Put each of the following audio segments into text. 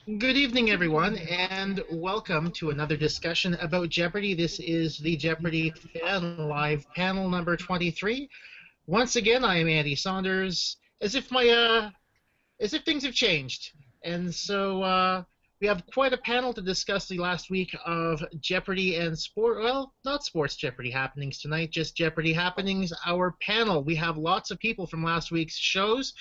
Good evening, everyone, and welcome to another discussion about Jeopardy! This is the Jeopardy! Fan Live panel number 23. Once again, I am Andy Saunders, as if things have changed. And so we have quite a panel to discuss the last week of Jeopardy! And not Sports Jeopardy! Happenings tonight, just Jeopardy! Happenings, our panel. We have lots of people from last week's shows.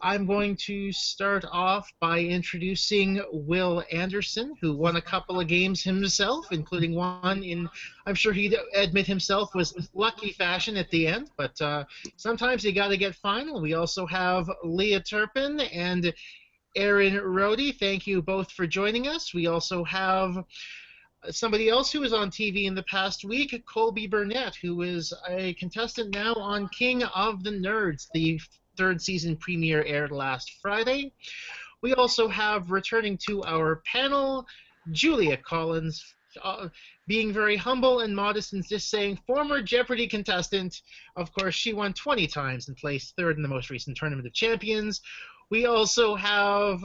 I'm going to start off by introducing Will Anderson, who won a couple of games himself, including one in, I'm sure he'd admit himself, was lucky fashion at the end, but sometimes you got to get final. We also have Leah Turpin and Aaron Rohde. Thank you both for joining us. We also have somebody else who was on TV in the past week, Colby Burnett, who is a contestant now on King of the Nerds. The third season premiere aired last Friday. We also have returning to our panel, Julia Collins, being very humble and modest and just saying former Jeopardy! Contestant. Of course, she won 20 times and placed third in the most recent Tournament of Champions. We also have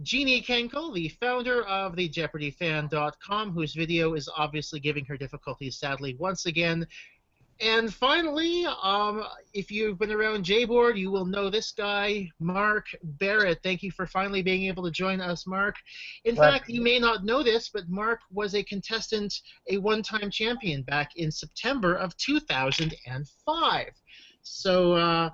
Jeannie Kenkel, the founder of the JeopardyFan.com, whose video is obviously giving her difficulties, sadly, once again. And finally, if you've been around J-Board, you will know this guy, Mark Barrett. Thank you for finally being able to join us, Mark. In fact, you may not know this, but Mark was a contestant, a one-time champion back in September of 2005. So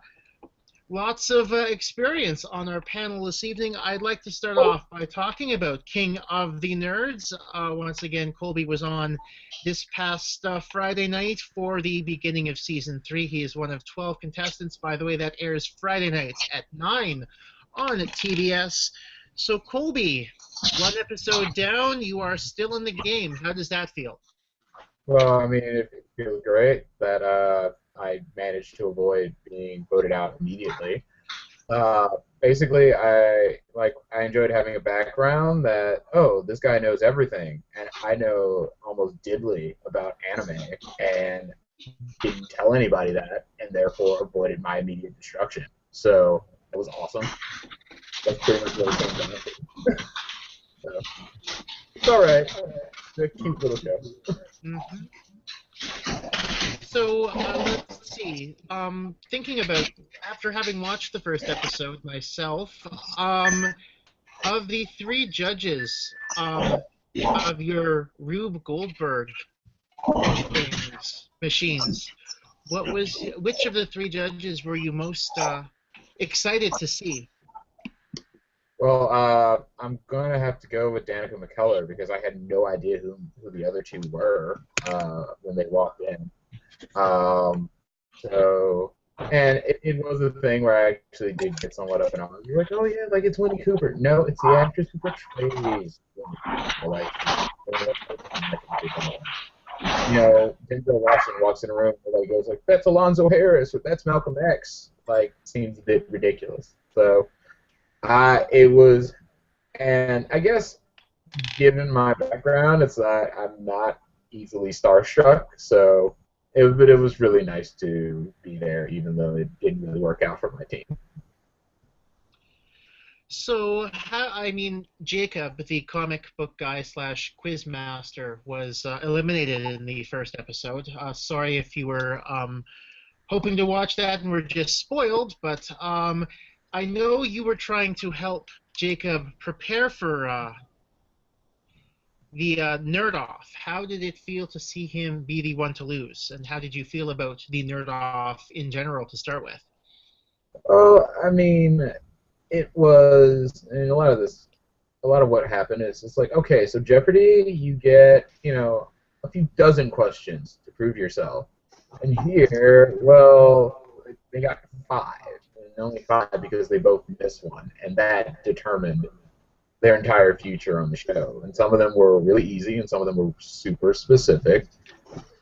lots of experience on our panel this evening. I'd like to start off by talking about King of the Nerds. Once again, Colby was on this past Friday night for the beginning of Season 3. He is one of 12 contestants, by the way. That airs Friday nights at 9 on TBS. So, Colby, one episode down, you are still in the game. How does that feel? Well, I mean, it feels great that I managed to avoid being voted out immediately. Basically, I enjoyed having a background that, oh, this guy knows everything, and I know almost diddly about anime, and didn't tell anybody that, and therefore avoided my immediate destruction. So it was awesome. That's pretty much what it came down to. So it's all right. It's a cute little show. Mm-hmm. So let's see. Thinking about after having watched the first episode myself, of the three judges of your Rube Goldberg machines, which of the three judges were you most excited to see? Well, I'm going to have to go with Danica McKellar because I had no idea who the other two were when they walked in. And it was a thing where I actually did get somewhat up in arms. You're like, oh yeah, like it's Winnie Cooper. No, it's the actress who portrays Winnie Cooper. Like, Denzel Washington walks in a room and like goes like, that's Alonzo Harris or that's Malcolm X. Like, seems a bit ridiculous. So. It was, and I guess given my background, it's that I'm not easily starstruck, so but it was really nice to be there, even though it didn't really work out for my team. So, Jacob, the comic book guy slash quiz master, was eliminated in the first episode. Sorry if you were hoping to watch that and were just spoiled, but I know you were trying to help Jacob prepare for the Nerd Off. How did it feel to see him be the one to lose? And how did you feel about the Nerd Off in general to start with? Oh, I mean, it was, and a lot of what happened is it's like, okay, so Jeopardy, you get, a few dozen questions to prove yourself. And here, well, they got 5. Only 5 because they both missed one, and that determined their entire future on the show. And some of them were really easy, and some of them were super specific.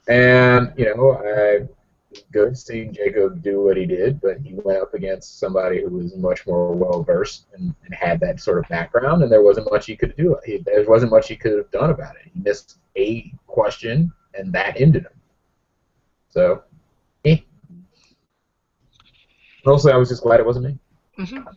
And I good seeing Jacob do what he did, but he went up against somebody who was much more well versed and had that sort of background, and there wasn't much he could do. There wasn't much he could have done about it. He missed a question, and that ended him. So. Mostly, I was just glad it wasn't me.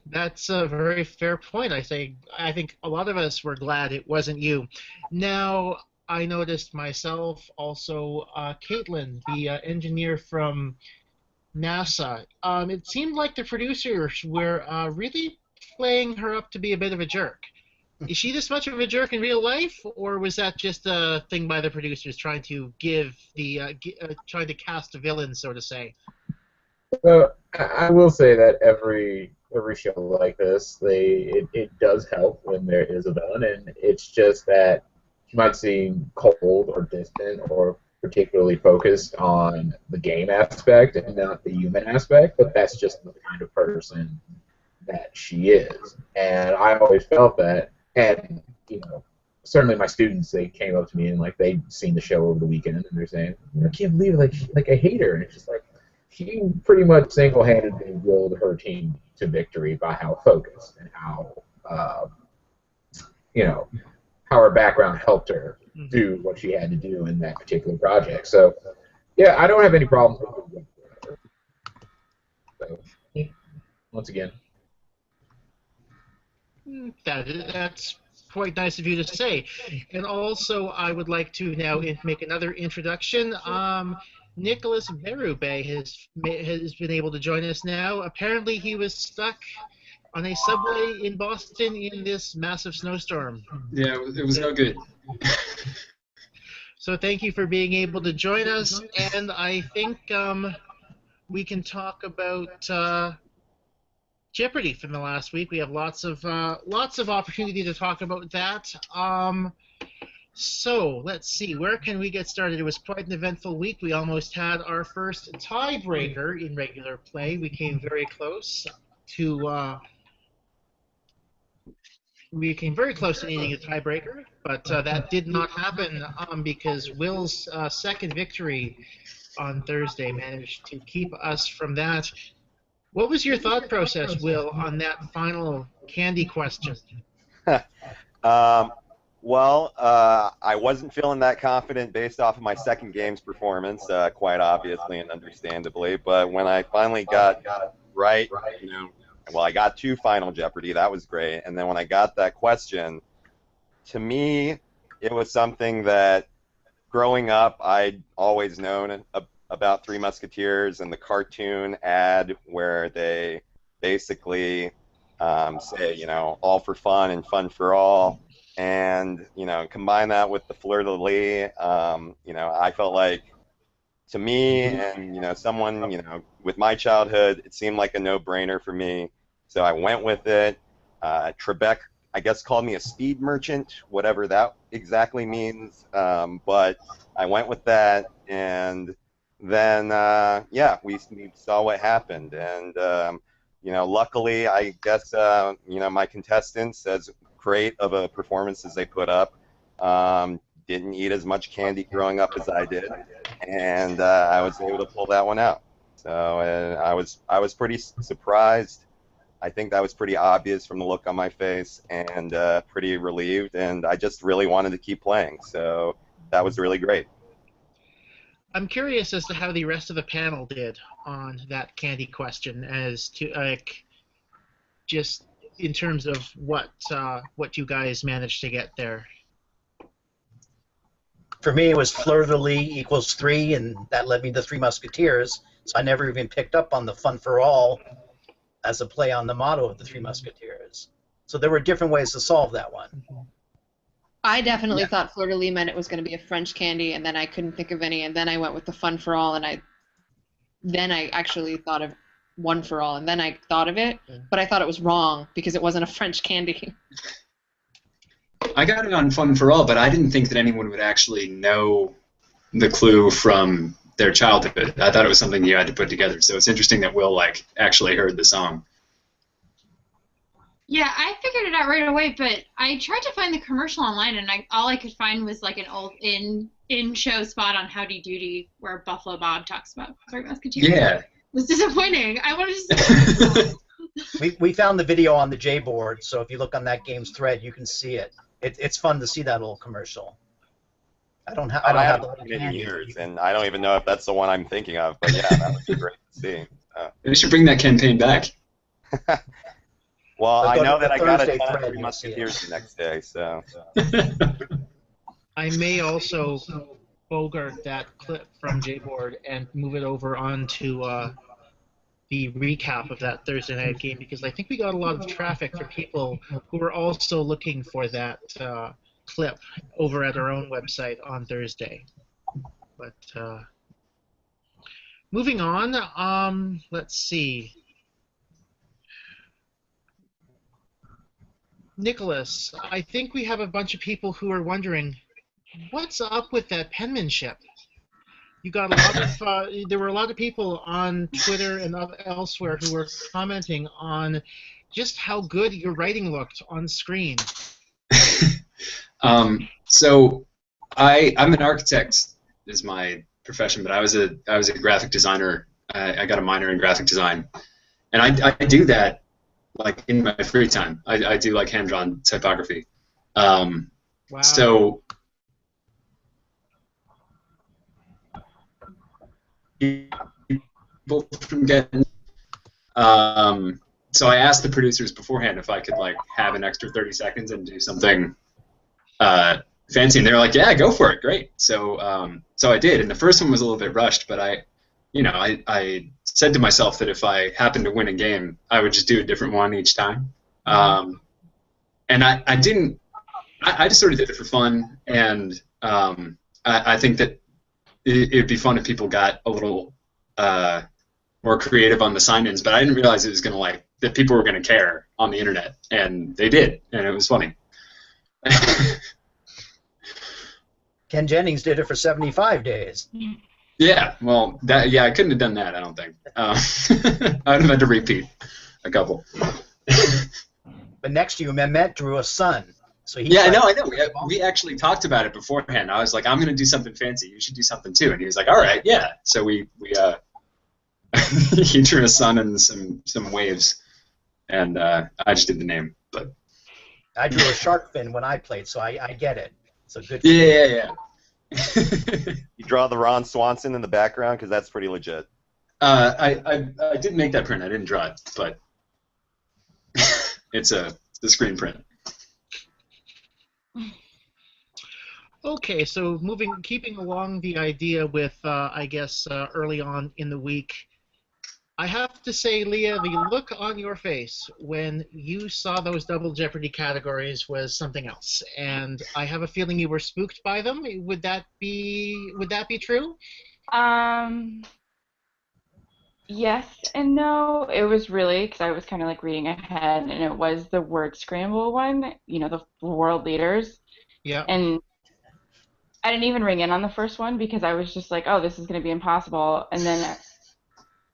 That's a very fair point. I think a lot of us were glad it wasn't you. Now, I noticed myself also, Caitlin, the engineer from NASA. It seemed like the producers were really playing her up to be a bit of a jerk. Is she this much of a jerk in real life, or was that just a thing by the producers trying to trying to cast a villain, so to say? So I will say that every show like this, it does help when there is a villain, and it's just that you might seem cold or distant or particularly focused on the game aspect and not the human aspect, but that's just the kind of person that she is. And I always felt that, and certainly my students, they came up to me and like they'd seen the show over the weekend and they're saying, I can't believe like I hate her, and it's just like she pretty much single-handedly willed her team to victory by how focused and how you know how her background helped her Mhm. do what she had to do in that particular project. So yeah, I don't have any problems with it. So once again, That's quite nice of you to say. And also, I would like to now make another introduction. Nicholas Berube has been able to join us now. Apparently, he was stuck on a subway in Boston in this massive snowstorm. Yeah, it was no good. So thank you for being able to join us. And I think we can talk about Jeopardy from the last week. We have lots of opportunity to talk about that. So let's see, where can we get started? It was quite an eventful week. We almost had our first tiebreaker in regular play. To we came very close to needing a tiebreaker, but that did not happen because Will's second victory on Thursday managed to keep us from that. What was your thought process, Will, on that final candy question? um, I wasn't feeling that confident based off of my second game's performance, quite obviously and understandably. But when I finally got right, I got two Final Jeopardy. That was great. And then when I got that question, to me, it was something that growing up, I'd always known about Three Musketeers and the cartoon ad where they basically say, all for fun and fun for all. And, combine that with the fleur-de-lis, I felt like, to me and, someone, with my childhood, it seemed like a no-brainer for me. So I went with it. Trebek, I guess, called me a speed merchant, whatever that exactly means. But I went with that, and then, we saw what happened. And, luckily, I guess, my contestants, as great of a performance as they put up, didn't eat as much candy growing up as I did, and I was able to pull that one out. So I was pretty surprised. I think that was pretty obvious from the look on my face, and pretty relieved, and I just really wanted to keep playing. So that was really great. I'm curious as to how the rest of the panel did on that candy question, as to just in terms of what you guys managed to get there. For me, it was fleur-de-lis equals 3, and that led me to Three Musketeers. So I never even picked up on the fun for all as a play on the motto of the Three Musketeers. So there were different ways to solve that one. I definitely thought fleur-de-lis meant it was going to be a French candy, and then I couldn't think of any, and then I went with the fun for all, and then I actually thought of one for all, and then I thought of it, but I thought it was wrong because it wasn't a French candy. I got it on fun for all, but I didn't think that anyone would actually know the clue from their childhood. I thought it was something you had to put together. So it's interesting that Will actually heard the song. Yeah, I figured it out right away, but I tried to find the commercial online, and all I could find was like an old in-show spot on Howdy Doody where Buffalo Bob talks about Three Musketeers. Yeah. It was disappointing. I wanted to see We found the video on the J board, so if you look on that game's thread, you can see it. It's fun to see that little commercial. I don't have the many years, and I don't even know if that's the one I'm thinking of. But yeah, that would be great to see. We should bring that campaign back. Well, So I go know to the that I got a Thursday ton of thread, Three you'll see it. Musketeers the next day, so. I may also bogart that clip from Jboard and move it over onto the recap of that Thursday night game, because I think we got a lot of traffic from people who were also looking for that clip over at our own website on Thursday. But moving on, let's see. Nicholas, I think we have a bunch of people who are wondering, what's up with that penmanship? You got a lot of there were a lot of people on Twitter and elsewhere who were commenting on just how good your writing looked on screen. So I'm an architect is my profession, but I was a graphic designer. I got a minor in graphic design, and I do that like in my free time. I do like hand-drawn typography. Wow. So people from getting. So I asked the producers beforehand if I could like have an extra 30 seconds and do something fancy, and they were like, "Yeah, go for it, great." So so I did, and the first one was a little bit rushed, but I said to myself that if I happened to win a game, I would just do a different one each time. And I didn't. I just sort of did it for fun, and I think that it'd be fun if people got a little more creative on the sign-ins, but I didn't realize it was gonna that people were gonna care on the internet, and they did, and it was funny. Ken Jennings did it for 75 days. Yeah, well, I couldn't have done that, I don't think. I would have had to repeat a couple. But next to you, Mehmet drew a sun. So he I know. We actually talked about it beforehand. I was like, I'm going to do something fancy. You should do something too. And he was like, all right, yeah. So we he drew a sun and some waves, and I just did the name. But I drew a shark fin when I played, so I get it. So good. Yeah. You draw the Ron Swanson in the background because that's pretty legit. I did make that print. I didn't draw it, but it's the screen print. Okay, so keeping along the idea with, I guess, early on in the week, I have to say, Leah, the look on your face when you saw those Double Jeopardy categories was something else, and I have a feeling you were spooked by them. Would that be true? Yes and no. It was really because I was kind of like reading ahead, and it was the word scramble one. The world leaders. Yeah. And I didn't even ring in on the first one because I was just like, oh, this is going to be impossible. And then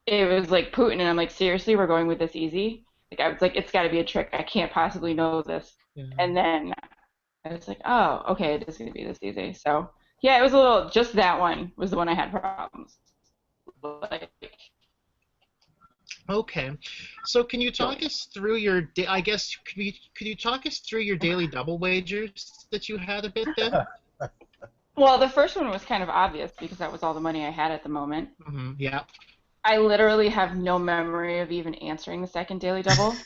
it was like Putin, and I'm like, seriously, we're going with this easy? Like I was like, it's got to be a trick. I can't possibly know this. Yeah. And then I was like, oh, okay, it is going to be this easy. So yeah, it was a little. Just that one was the one I had problems. Okay, so can you talk us through your? Could you talk us through your daily double wagers that you had a bit then? Well, the first one was kind of obvious because that was all the money I had at the moment. Mm-hmm, yeah. I literally have no memory of even answering the second daily double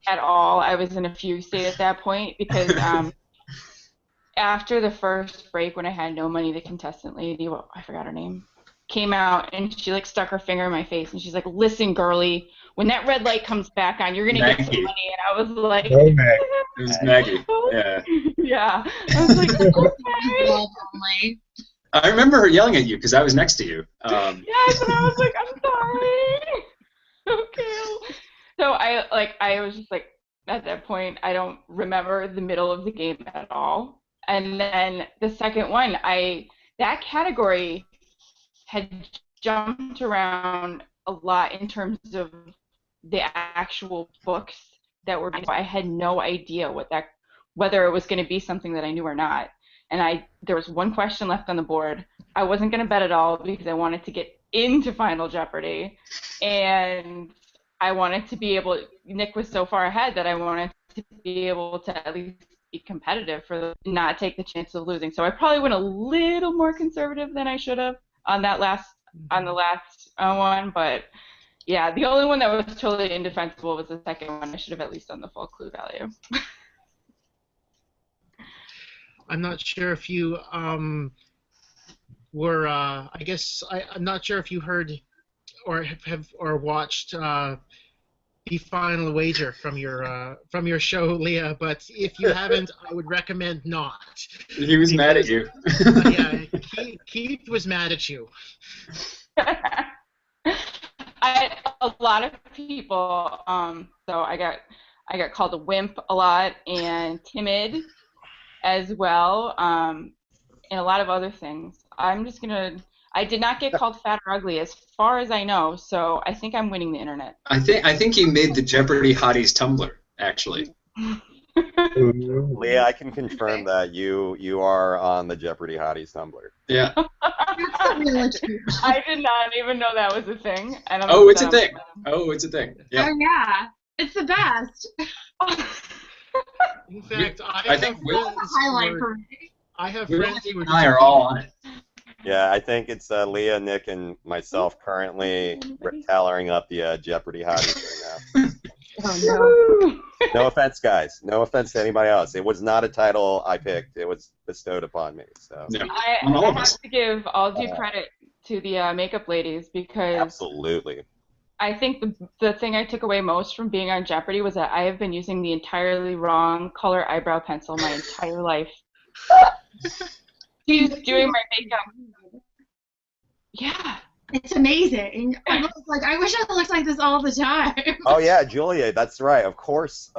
at all. I was in a fugue state at that point because after the first break when I had no money, the contestant lady, I forgot her name, came out and she like stuck her finger in my face and she's like, "Listen, girly, when that red light comes back on, you're gonna get some money." And I was like, "Oh, Maggie." It was Maggie. Yeah. Yeah. I was like, okay. I remember her yelling at you because I was next to you. Yes, and I was like, I'm sorry. Okay. So I was just like, at that point, I don't remember the middle of the game at all. And then the second one, that category had jumped around a lot in terms of the actual books that were. I had no idea whether it was going to be something that I knew or not. And there was one question left on the board. I wasn't going to bet at all because I wanted to get into Final Jeopardy, and I wanted to be able. Nick was so far ahead that I wanted to be able to at least be competitive not take the chance of losing. So I probably went a little more conservative than I should have on the last one, but Yeah, the only one that was totally indefensible was the second one. I should have at least done the full clue value. I'm not sure if you were. I'm not sure if you heard or have or watched the final wager from your show, Leah. But if you haven't, I would recommend not. He was mad at you. Yeah, Keith was mad at you. A lot of people. So I got called a wimp a lot and timid as well, and a lot of other things. I did not get called fat or ugly, as far as I know. So I think I'm winning the internet. I think you made the Jeopardy Hotties Tumblr, actually. Leah, I can confirm that you are on the Jeopardy Hotties Tumblr. Yeah. I did not even know that was a thing. And It's a thing. Oh, it's a thing. Yeah. Oh yeah, it's the best. In fact, I think Highlight for me. I have friends who and I are all on it. Yeah, I think it's Leah, Nick, and myself currently tailoring up the Jeopardy Hotties right now. Oh, no. No offense, guys. No offense to anybody else. It was not a title I picked. It was bestowed upon me. So. No. I have to give all due credit to the makeup ladies because Absolutely. I think the thing I took away most from being on Jeopardy was that I have been using the entirely wrong color eyebrow pencil my entire life. She's doing my makeup. Yeah. It's amazing. I was like, I wish I looked like this all the time. Oh yeah, Julia. That's right. Of course,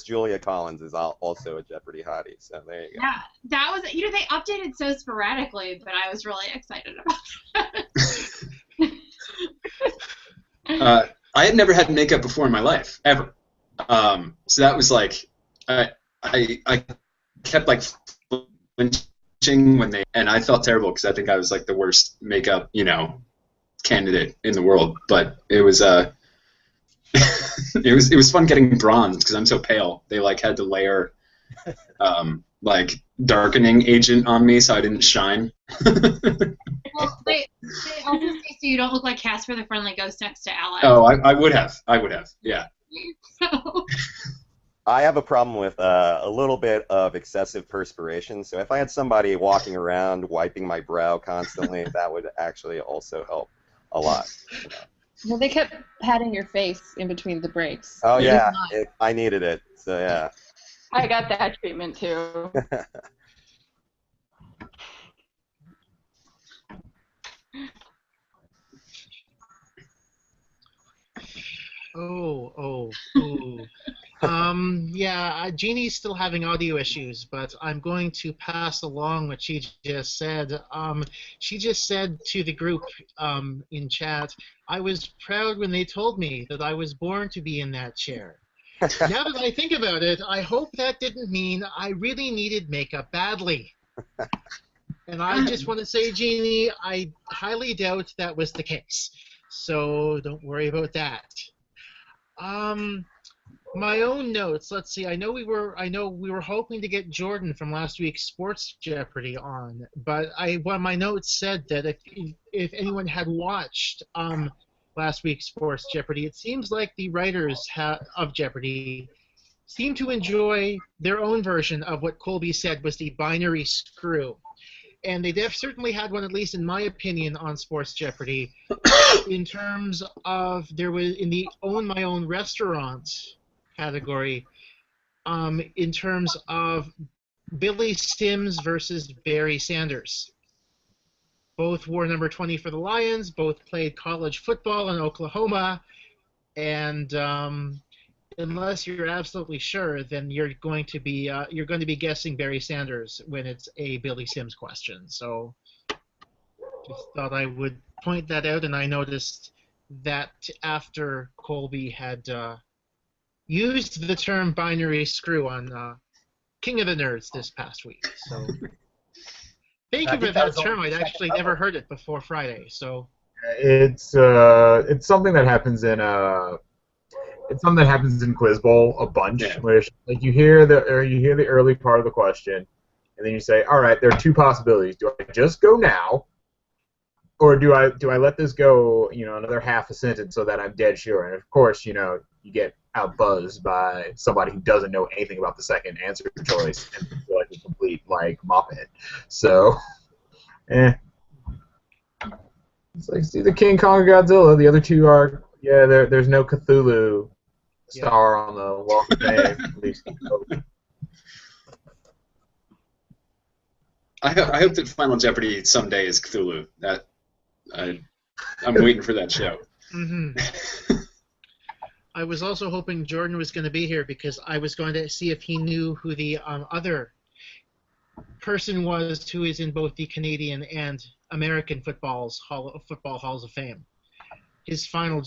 Julia Collins is also a Jeopardy hottie. So there you go. Yeah, that was. They updated so sporadically, but I was really excited about that. I had never had makeup before in my life, ever. So that was like, I kept like flinching when and I felt terrible because I think I was like the worst makeup, candidate in the world. But it was it was fun getting bronzed because I'm so pale. They like had to layer like darkening agent on me so I didn't shine. Well, they also say so you don't look like Casper the Friendly Ghost next to Alex. Oh, I would have, yeah. So. I have a problem with a little bit of excessive perspiration. So if I had somebody walking around wiping my brow constantly, that would actually also help a lot. Well, they kept patting your face in between the breaks. Oh yeah, I needed it. So yeah. I got that treatment too. Yeah, Jeannie's still having audio issues, but I'm going to pass along what she just said. She just said to the group in chat, I was proud when they told me that I was born to be in that chair. Now that I think about it, I hope that didn't mean I really needed makeup badly. And I just want to say, Jeannie, I highly doubt that was the case. So don't worry about that. My own notes. Let's see. I know we were hoping to get Jordan from last week's Sports Jeopardy on, but my notes said that if anyone had watched last week's Sports Jeopardy, it seems like the writers of Jeopardy seem to enjoy their own version of what Colby said was the binary screw. And they certainly had one, at least in my opinion, on Sports Jeopardy, in terms of there was in the Own My Own Restaurant category, in terms of Billy Sims versus Barry Sanders. Both wore number 20 for the Lions. Both played college football in Oklahoma, and unless you're absolutely sure, then you're going to be guessing Barry Sanders when it's a Billy Sims question. So, just thought I would point that out, and I noticed that after Colby had used the term binary screw on King of the Nerds this past week. So, thank you for that term. I'd actually never heard it before Friday. So, it's something that happens in It's something that happens in Quiz Bowl a bunch, where like you hear the early part of the question, and then you say, all right, there are two possibilities. Do I just go now, or do I let this go, another half a sentence so that I'm dead sure? And of course, you get outbuzzed by somebody who doesn't know anything about the second answer choice and feel like a complete muppet. So, it's like, it's either King Kong or Godzilla. The other two are there's no Cthulhu star on the Walk of Fame. At least. I hope that Final Jeopardy someday is Cthulhu. I'm waiting for that show. Mm-hmm. I was also hoping Jordan was going to be here because I was going to see if he knew who the other person was who is in both the Canadian and American football halls of fame. His final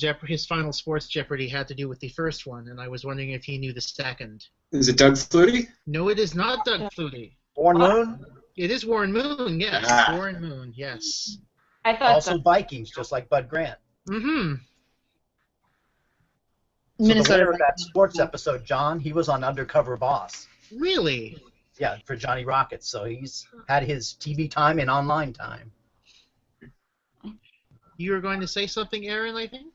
Sports Jeopardy had to do with the first one, and I was wondering if he knew the second. Is it Doug Flutie? No, it is not Doug Flutie. Warren Moon? It is Warren Moon, yes. Warren Moon, yes. I thought Also Vikings, just like Bud Grant. Mm-hmm. So Minnesota. the winner of that sports episode, John, he was on Undercover Boss. Really? Yeah, for Johnny Rockets. So he's had his TV time and online time. You were going to say something, Aaron, I think?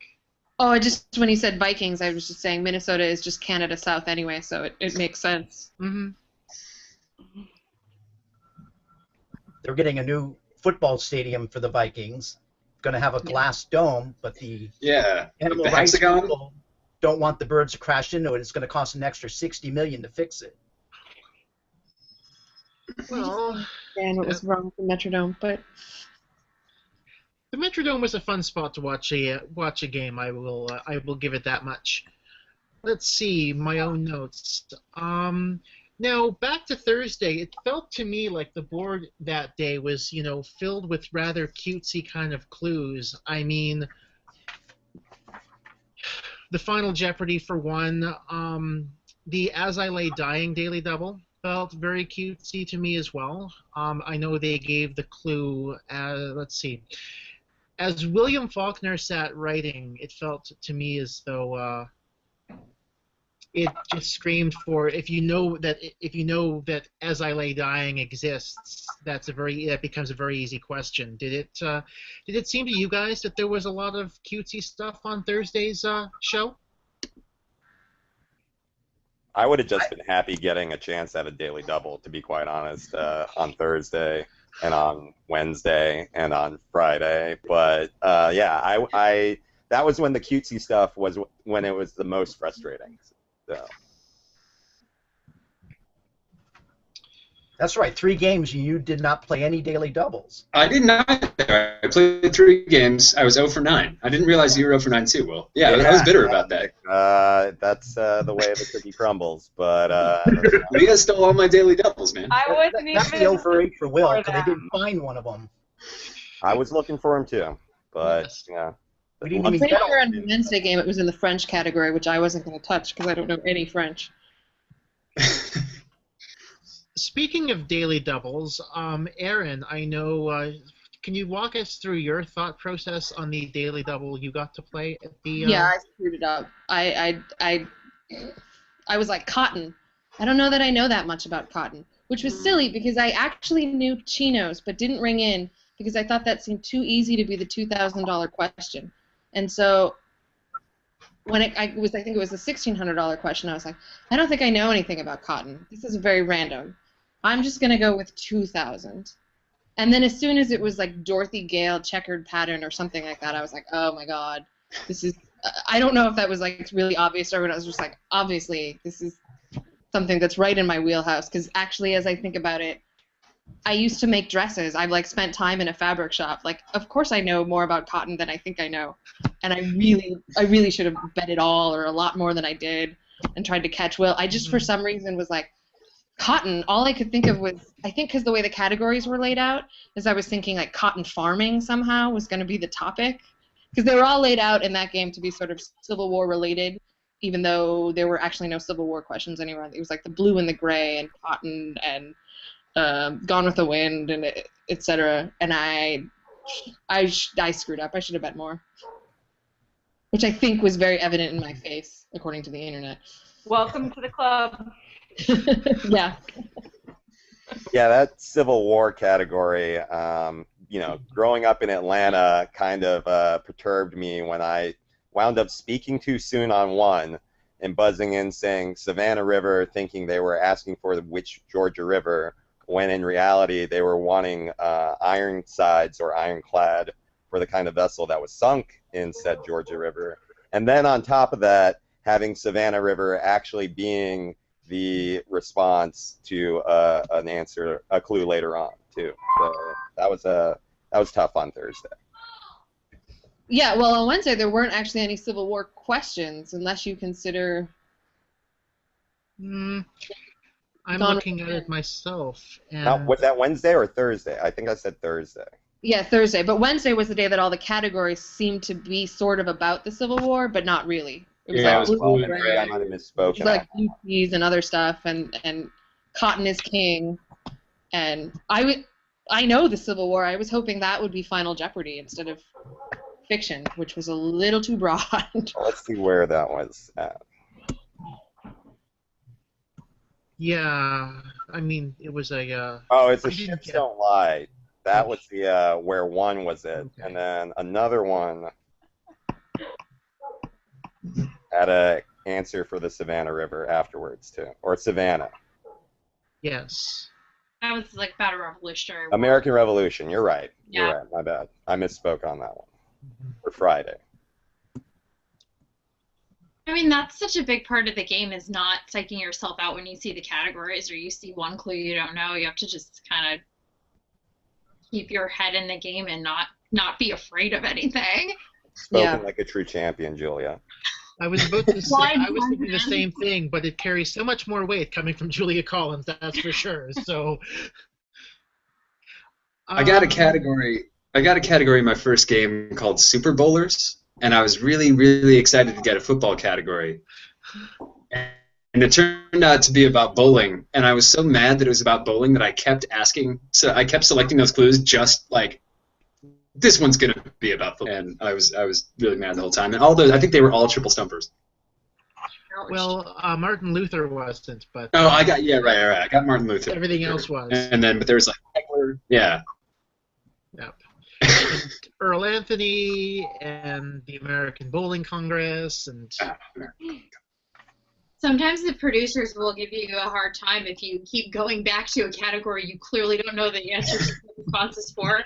Oh, when he said Vikings, I was just saying Minnesota is just Canada South anyway, so it makes sense. Mm-hmm. They're getting a new football stadium for the Vikings. Going to have a glass dome, but the animal the rights hexagon? people don't want the birds to crash into it. It's going to cost an extra $60 million to fix it. Well, And what was wrong with the Metrodome, but the Metrodome was a fun spot to watch a game. I will give it that much. Let's see my own notes. Now back to Thursday. It felt to me like the board that day was filled with rather cutesy kind of clues. I mean, the Final Jeopardy for one. The As I Lay Dying Daily Double felt very cutesy to me as well. I know they gave the clue. Let's see. As William Faulkner sat writing, it felt to me as though it just screamed for if you know that As I Lay Dying exists, that becomes a very easy question. Did it seem to you guys that there was a lot of cutesy stuff on Thursday's show? I would have just been happy getting a chance at a daily double, to be quite honest, on Thursday and on Wednesday and on Friday. But I that was when the cutesy stuff was when it was the most frustrating. So. That's right. 3 games. You did not play any daily doubles. I did not. I played 3 games. I was 0 for 9. I didn't realize you were 0 for 9 too, Will. Yeah, I was bitter about that. That's the way the cookie crumbles. But Leah stole all my daily doubles, man. I wasn't That's the even 0 for 8 for Will, for because they them. didn't find one of them. I was looking for him too. But Yes. yeah. We didn't I'm even pretty get sure all on the Wednesday game it was in the French category, which I wasn't going to touch because I don't know any French. Speaking of daily doubles, Aaron, I know. Can you walk us through your thought process on the daily double you got to play at the? Yeah, I screwed it up. I was like cotton. I don't know that I know that much about cotton, which was silly because I actually knew chinos but didn't ring in because I thought that seemed too easy to be the $2,000 question. And so when I think it was the $1,600 question, I was like, I don't think I know anything about cotton. This is very random. I'm just gonna go with 2,000. And then as soon as it was like Dorothy Gale checkered pattern or something like that, I was like, oh my god, this is. I don't know if that was like really obvious or what. I was just like, obviously this is something that's right in my wheelhouse. Because actually, as I think about it, I used to make dresses. I've like spent time in a fabric shop. Like, of course I know more about cotton than I think I know. And I really should have bet it all or a lot more than I did and tried to catch Will. I just for some reason was like, cotton, all I could think of was, I think because the way the categories were laid out, is I was thinking like cotton farming somehow was going to be the topic. Because they were all laid out in that game to be sort of Civil War related, even though there were actually no Civil War questions anywhere. It was like the blue and the gray and cotton and Gone with the Wind and et cetera. And I screwed up. I should have bet more. Which I think was very evident in my face, according to the internet. Welcome to the club. Yeah. Yeah, that Civil War category, growing up in Atlanta kind of perturbed me when I wound up speaking too soon on one and buzzing in saying Savannah River, thinking they were asking for which Georgia River, when in reality they were wanting Ironsides or ironclad for the kind of vessel that was sunk in said Georgia River. And then on top of that, having Savannah River actually being the response to an answer, a clue later on too. So that was tough on Thursday. Yeah, well, on Wednesday there weren't actually any Civil War questions, unless you consider. I'm Gone looking with at the it myself, Now, and was that Wednesday or Thursday? I think I said Thursday. Yeah, Thursday. But Wednesday was the day that all the categories seemed to be sort of about the Civil War, but not really. It was Yeah, like it was blue, blue and Maybe I red, might have it misspoken. was like blue cheese and other stuff, and cotton is king. And I know the Civil War. I was hoping that would be Final Jeopardy instead of fiction, which was a little too broad. Let's see where that was at. yeah, I mean, it was a. Oh, it's I a didn't Ships get- Don't Lie. That was the where one was it, Okay. and then another one had a answer for the Savannah River afterwards too, or Savannah. Yes. That was like about a Revolutionary War. American Revolution. You're right. Yeah. You're right. My bad. I misspoke on that one. For Friday. I mean, that's such a big part of the game, is not psyching yourself out when you see the categories or you see one clue you don't know. You have to just kind of keep your head in the game and not be afraid of anything. Spoken Yeah. like a true champion, Julia. I was about to say, Why I was thinking the not? same thing, but it carries so much more weight coming from Julia Collins, that's for sure. So I got a category in my first game called Super Bowlers, and I was really, really excited to get a football category. And it turned out to be about bowling, and I was so mad that it was about bowling that I kept asking. So I kept selecting those clues, just like this one's gonna be about football, and I was really mad the whole time. And all those, I think they were all triple stumpers. Well, Martin Luther wasn't, but Oh, I got right. I got Martin Luther. everything else was. And then, but there was like Heckler, yeah. Yep. And Earl Anthony and the American Bowling Congress and Sometimes the producers will give you a hard time if you keep going back to a category you clearly don't know the answers to the responses for.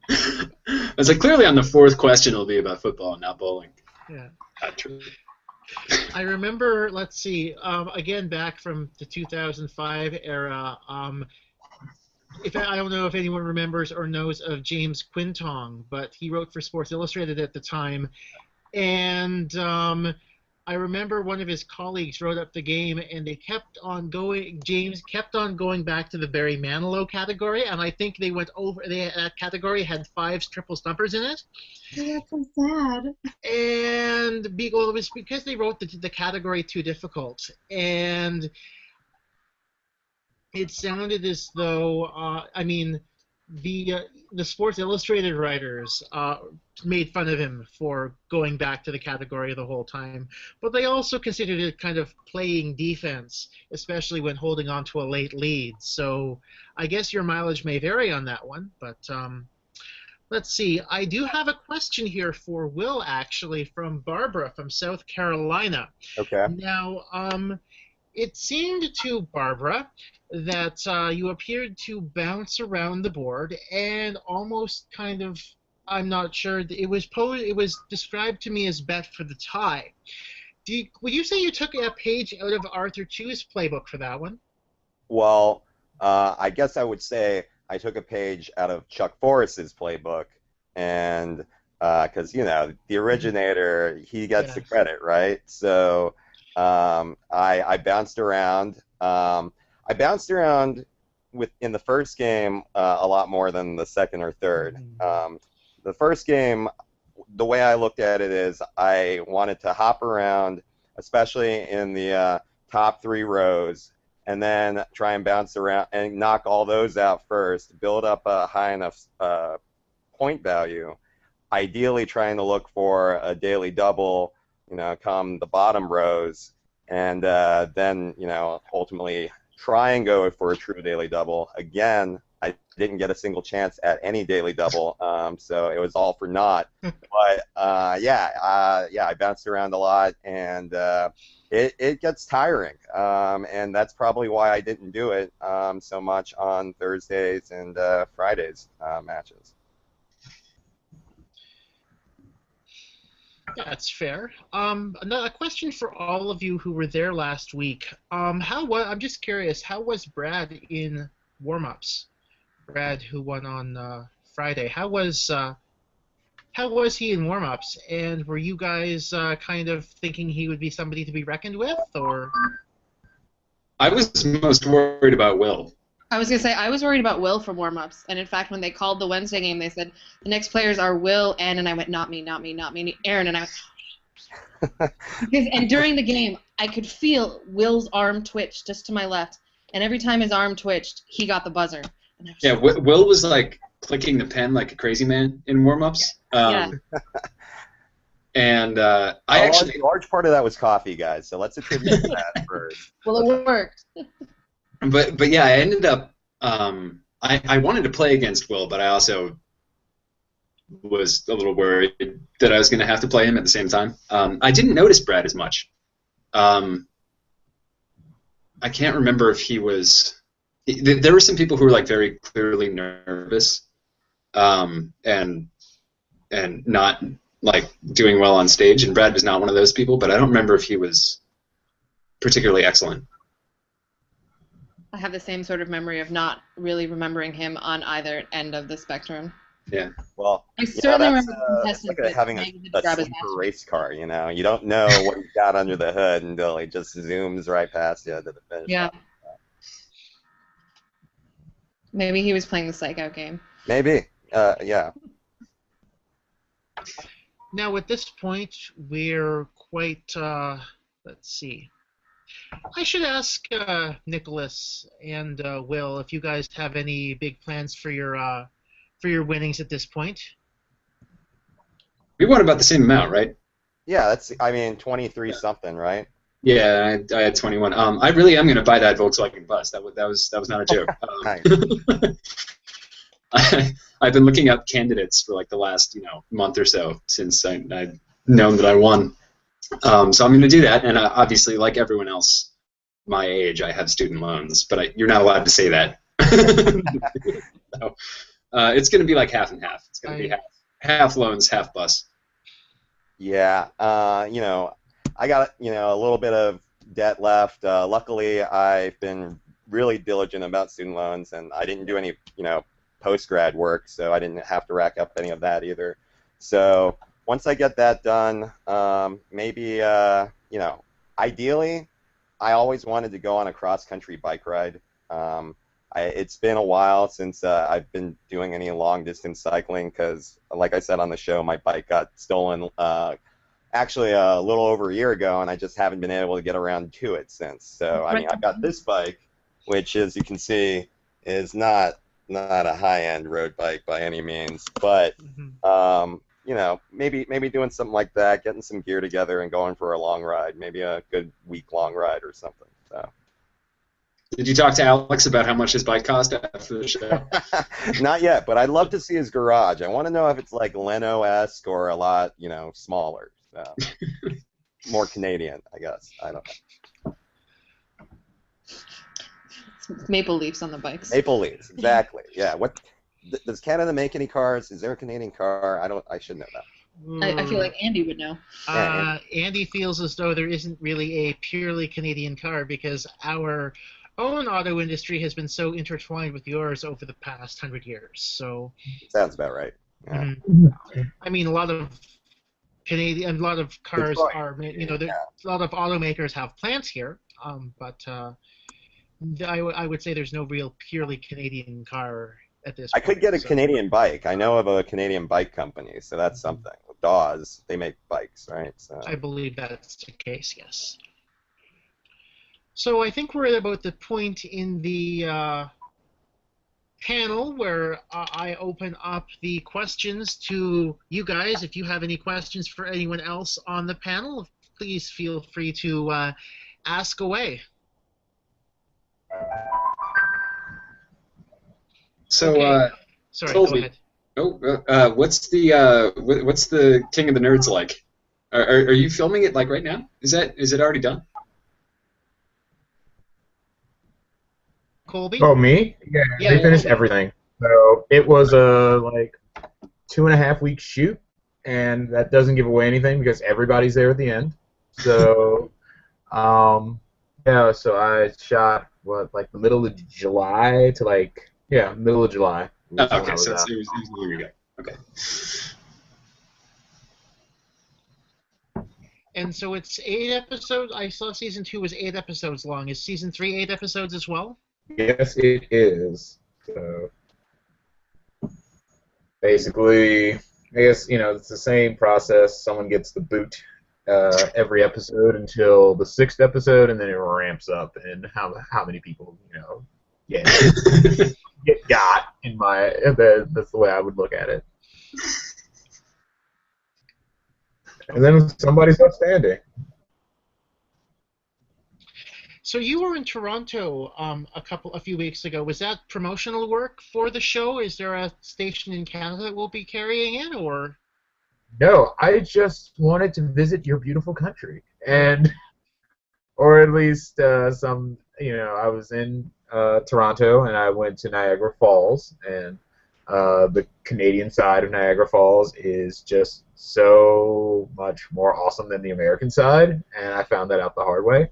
I was like, clearly on the fourth question it'll be about football and not bowling. yeah. Not true. I remember, let's see, again back from the 2005 era. I don't know if anyone remembers or knows of James Quintong, but he wrote for Sports Illustrated at the time, and I remember one of his colleagues wrote up the game, and they kept on going. James kept on going back to the Barry Manilow category, and I think they went over. That category had 5 triple stumpers in it. That's so sad. And it was because they wrote the category too difficult, and it sounded as though the Sports Illustrated writers made fun of him for going back to the category the whole time, but they also considered it kind of playing defense, especially when holding on to a late lead. So I guess your mileage may vary on that one, but let's see. I do have a question here for Will, actually, from Barbara from South Carolina. Okay. Now, it seemed to Barbara that you appeared to bounce around the board and almost kind of, I'm not sure, it was described to me as bet for the tie. Would you say you took a page out of Arthur Chu's playbook for that one? Well, I guess I would say I took a page out of Chuck Forrest's playbook, and because the originator, he gets the credit, right? So I bounced around. I bounced around in the first game a lot more than the second or third. The first game, the way I looked at it is I wanted to hop around, especially in the top 3 rows, and then try and bounce around and knock all those out first, build up a high enough point value, ideally trying to look for a daily double, come the bottom rows, and then, ultimately try and go for a true daily double, again, I didn't get a single chance at any daily double, so it was all for naught. But I bounced around a lot, and it gets tiring, and that's probably why I didn't do it so much on Thursdays and Fridays matches. That's fair. Another question for all of you who were there last week. I'm just curious, how was Brad in warm-ups? Brad, who won on Friday, how was he in warm-ups? And were you guys kind of thinking he would be somebody to be reckoned with, or? I was most worried about Will. I was going to say, I was worried about Will for warm-ups. And in fact, when they called the Wednesday game, they said, the next players are Will, Ann, and I went, not me, not me, not me, Aaron, and I went, and during the game, I could feel Will's arm twitch just to my left. And every time his arm twitched, he got the buzzer. And I was Will was like clicking the pen like a crazy man in warm-ups. Yeah. And I actually... A large part of that was coffee, guys, so let's attribute to that first. Well, it worked. But yeah, I ended up I wanted to play against Will, but I also was a little worried that I was going to have to play him at the same time. I didn't notice Brad as much. I can't remember if he was. There were some people who were like very clearly nervous, and not like doing well on stage, and Brad was not one of those people. But I don't remember if he was particularly excellent. I have the same sort of memory of not really remembering him on either end of the spectrum. Yeah. Well, I certainly remember the that's contestant like having a sleeper race car, you know. You don't know what he's got under the hood until he just zooms right past you to the finish. Yeah. Maybe he was playing the psych-out game. Maybe. Yeah. Now, at this point, we're quite, let's see. I should ask Nicholas and Will if you guys have any big plans for your winnings at this point. We won about the same amount, right? Yeah, that's. I mean, 23 something, right? Yeah, I had 21. I really am going to buy that Volkswagen bus. That was not a joke. I've been looking up candidates for like the last month or so since I've known that I won. So I'm going to do that, and obviously, like everyone else my age, I have student loans, but you're not allowed to say that. So, it's going to be like half and half. It's going to be half loans, half bus. Yeah, I got a little bit of debt left. Luckily, I've been really diligent about student loans, and I didn't do any post-grad work, so I didn't have to rack up any of that either. So once I get that done, maybe, ideally, I always wanted to go on a cross-country bike ride. It's been a while since I've been doing any long-distance cycling because, like I said on the show, my bike got stolen actually a little over a year ago, and I just haven't been able to get around to it since. So, I mean, I've got this bike, which, as you can see, is not a high-end road bike by any means, but maybe doing something like that, getting some gear together and going for a long ride, maybe a good week-long ride or something. So. Did you talk to Alex about how much his bike cost after the show? Not yet, but I'd love to see his garage. I want to know if it's like Leno-esque or a lot, smaller. So. More Canadian, I guess. I don't know. Maple Leafs on the bikes. Maple Leafs, exactly. Yeah. What does Canada make any cars? Is there a Canadian car? I should know that. I feel like Andy would know. Andy feels as though there isn't really a purely Canadian car because our own auto industry has been so intertwined with yours over the past 100 years. So sounds about right. Yeah. I mean, a lot of cars are, a lot of automakers have plants here, but I would say there's no real purely Canadian car at this point. I could get a Canadian bike. I know of a Canadian bike company, so that's something. Dawes, they make bikes, right? So. I believe that's the case, yes. So I think we're at about the point in the panel where I open up the questions to you guys. If you have any questions for anyone else on the panel, please feel free to ask away. So, Okay. Sorry, go Colby, ahead. what's the King of the Nerds like? Are you filming it like right now? Is it already done? Colby? Oh, me? Yeah, Yeah, they finished Colby. everything. So it was a like 2.5 week shoot, and that doesn't give away anything because everybody's there at the end. So, yeah, so I shot like the middle of July to middle of July was when I Okay, was so out. it was a year ago. Okay. And so it's 8 episodes. I saw season 2 was 8 episodes long. Is season 3 8 episodes as well? Yes, it is. So basically, I guess it's the same process. Someone gets the boot every episode until the 6th episode, and then it ramps up. And how many people get got in my that's the way I would look at it. And then somebody's outstanding. So you were in Toronto a few weeks ago. Was that promotional work for the show? Is there a station in Canada that will be carrying it, or? No, I just wanted to visit your beautiful country, or at least some. I was in Toronto, and I went to Niagara Falls, and the Canadian side of Niagara Falls is just so much more awesome than the American side, and I found that out the hard way.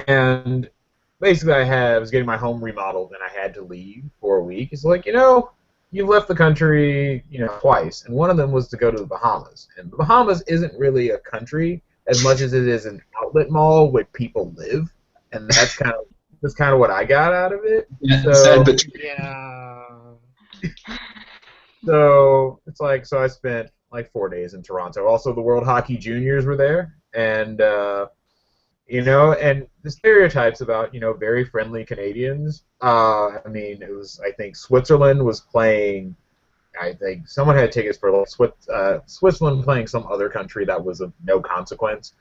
And basically, I was getting my home remodeled, and I had to leave for a week. It's like, you've left the country, twice, and one of them was to go to the Bahamas. And the Bahamas isn't really a country as much as it is an outlet mall where people live, and that's kind of what I got out of it. Yeah, So, sad but true. Yeah. so it's like, so I spent like 4 days in Toronto. Also, the World Hockey Juniors were there, and and the stereotypes about very friendly Canadians. I mean, I think Switzerland was playing. I think someone had tickets for like Switzerland playing some other country that was of no consequence.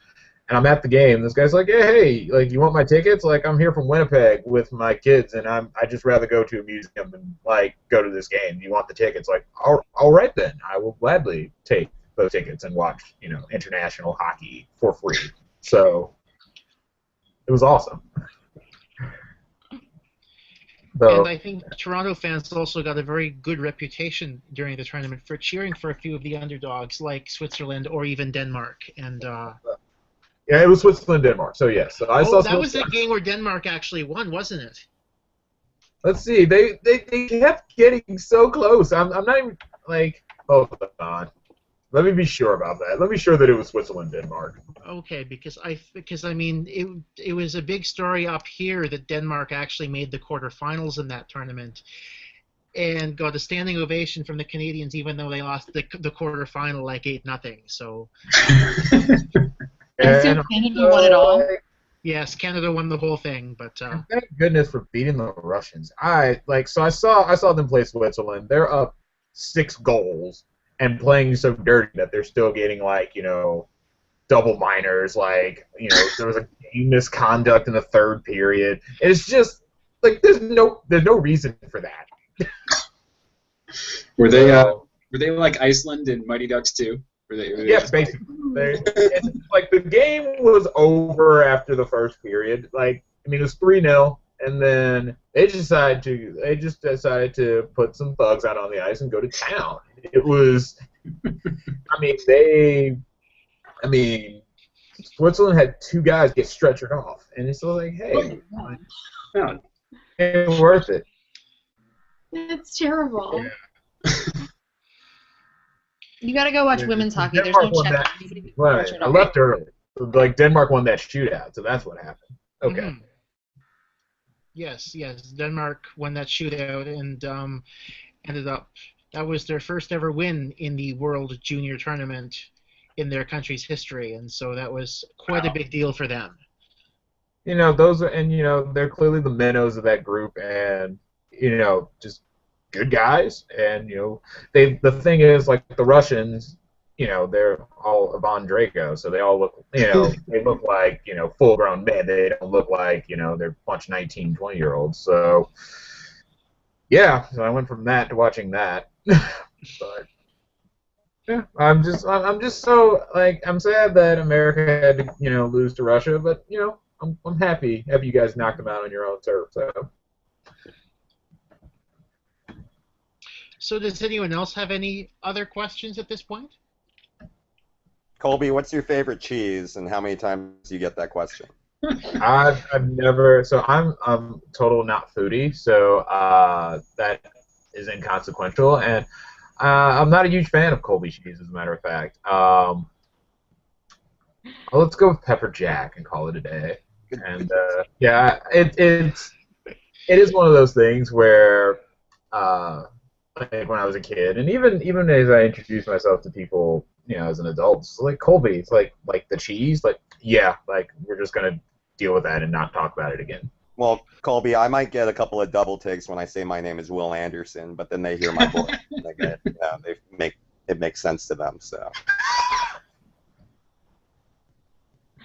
And I'm at the game. This guy's like, "Yeah, hey, like, you want my tickets? Like, I'm here from Winnipeg with my kids, and I just rather go to a museum and like go to this game. Do you want the tickets?" Like, all right then, I will gladly take those tickets and watch international hockey for free. So it was awesome. And I think Toronto fans also got a very good reputation during the tournament for cheering for a few of the underdogs, like Switzerland or even Denmark. And yeah, it was Switzerland, Denmark. So yes, so I saw. That was a game where Denmark actually won, wasn't it? Let's see. They kept getting so close. I'm not even like. Hold on. Let me be sure about that. Let me be sure that it was Switzerland, Denmark. Okay, because I mean it was a big story up here that Denmark actually made the quarterfinals in that tournament, and got a standing ovation from the Canadians, even though they lost the quarterfinal like 8-0. So. And so Canada won it all. Yes, Canada won the whole thing, but thank goodness for beating the Russians. I saw them play Switzerland. They're up 6 goals and playing so dirty that they're still getting double minors. There was a game misconduct in the third period. And it's just there's no reason for that. Were they like Iceland and Mighty Ducks too? Yeah, basically. The game was over after the first period. It was 3-0, and then they just decided to put some thugs out on the ice and go to town. It was, Switzerland had 2 guys get stretchered off, and it's like, hey, it ain't worth it. It's terrible. Yeah. You gotta go watch women's hockey. There's no check. I left early. Denmark won that shootout, so that's what happened. Okay. Mm-hmm. Yes, Denmark won that shootout and ended up. That was their first ever win in the World Junior Tournament in their country's history, and so that was quite a big deal for them. They're clearly the minnows of that group, and just good guys, and the thing is, the Russians, they're all Von Draco, so they all look, they look like, full-grown men. They don't look like, they're a bunch of 19, 20-year-olds. So, yeah, so I went from that to watching that. But yeah, I'm just so like I'm sad that America had to, lose to Russia, but I'm happy you guys knocked them out on your own turf. So does anyone else have any other questions at this point? Colby, what's your favorite cheese, and how many times do you get that question? I've never. So I'm total not foodie, so that is inconsequential, and I'm not a huge fan of Colby cheese, as a matter of fact. Let's go with pepper jack and call it a day. And yeah, it is one of those things where like when I was a kid, and even as I introduce myself to people, as an adult, it's like Colby, it's like the cheese, like yeah, like we're just gonna deal with that and not talk about it again. Well, Colby, I might get a couple of double takes when I say my name is Will Anderson, but then they hear my voice and it makes sense to them. So.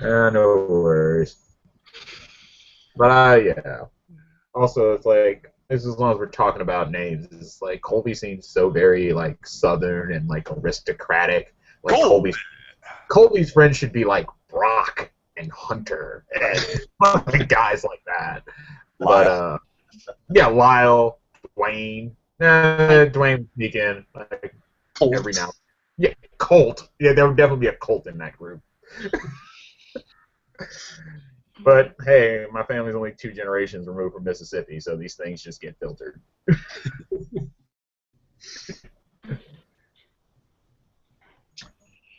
No worries. But yeah. Also, it's like, as long as we're talking about names, it's like Colby seems so very like Southern and like aristocratic. Like Colby's friends should be like Brock and Hunter and guys like that. But yeah, Lyle, Dwayne. Dwayne sneak in like every now. Yeah, Colt. Yeah, there would definitely be a Colt in that group. But hey, my family's only 2 generations removed from Mississippi, so these things just get filtered.